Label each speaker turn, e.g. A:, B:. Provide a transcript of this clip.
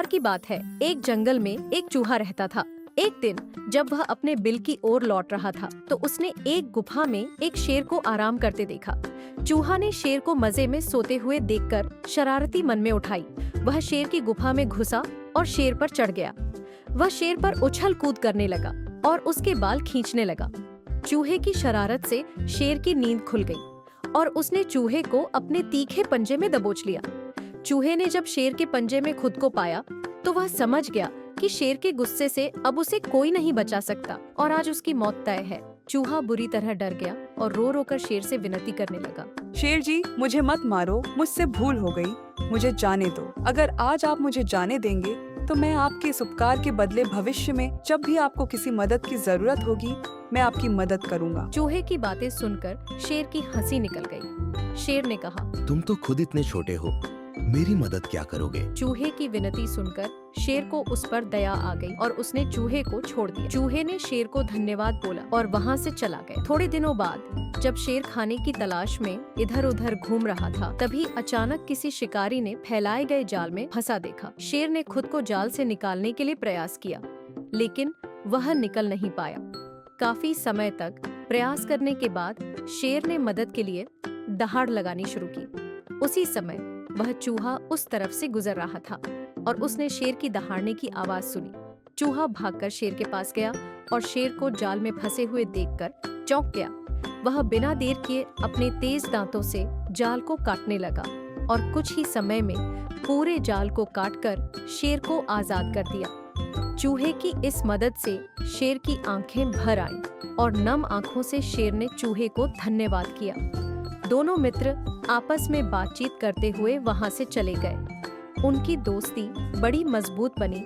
A: बार की बात है, एक जंगल में एक चूहा रहता था। एक दिन जब वह अपने बिल की ओर लौट रहा था तो उसने एक गुफा में एक शेर को आराम करते देखा। चूहा ने शेर को मजे में सोते हुए देखकर शरारती मन में उठाई। वह शेर की गुफा में घुसा और शेर पर चढ़ गया। वह शेर पर उछल कूद करने लगा और उसके बाल खींचने लगा। चूहे की शरारत से शेर की नींद खुल गई और उसने चूहे को अपने तीखे पंजे में दबोच लिया। चूहे ने जब शेर के पंजे में खुद को पाया तो वह समझ गया कि शेर के गुस्से से अब उसे कोई नहीं बचा सकता और आज उसकी मौत तय है। चूहा बुरी तरह डर गया और रो रो कर शेर से विनती करने लगा।
B: शेर जी, मुझे मत मारो, मुझसे भूल हो गई, मुझे जाने दो। अगर आज आप मुझे जाने देंगे तो मैं आपके इस उपकार के बदले भविष्य में जब भी आपको किसी मदद की जरूरत होगी मैं आपकी मदद करूंगा।
A: चूहे की बातें सुनकर शेर की हंसी निकल गई। शेर ने कहा,
C: तुम तो खुद इतने छोटे हो, मेरी मदद क्या करोगे?
A: चूहे की विनती सुनकर शेर को उस पर दया आ गई और उसने चूहे को छोड़ दिया। चूहे ने शेर को धन्यवाद बोला और वहाँ से चला गया। थोड़े दिनों बाद जब शेर खाने की तलाश में इधर उधर घूम रहा था तभी अचानक किसी शिकारी ने फैलाए गए जाल में फंसा देखा। शेर ने खुद को जाल से निकालने के लिए प्रयास किया लेकिन वह निकल नहीं पाया। काफी समय तक प्रयास करने के बाद शेर ने मदद के लिए दहाड़ लगानी शुरू की। उसी समय वह चूहा उस तरफ से गुजर रहा था और उसने शेर की दहाड़ने की आवाज सुनी। चूहा भागकर शेर के पास गया और शेर को जाल में फंसे हुए देखकर चौंक गया। वह बिना देर किए अपने तेज दांतों से जाल को काटने लगा और कुछ ही समय में पूरे जाल को काटकर शेर को आजाद कर दिया। चूहे की इस मदद से शेर की आंखें भर आईं और नम आंखों से शेर ने चूहे को धन्यवाद किया। दोनों मित्र आपस में बातचीत करते हुए वहां से चले गए। उनकी दोस्ती बड़ी मजबूत बनी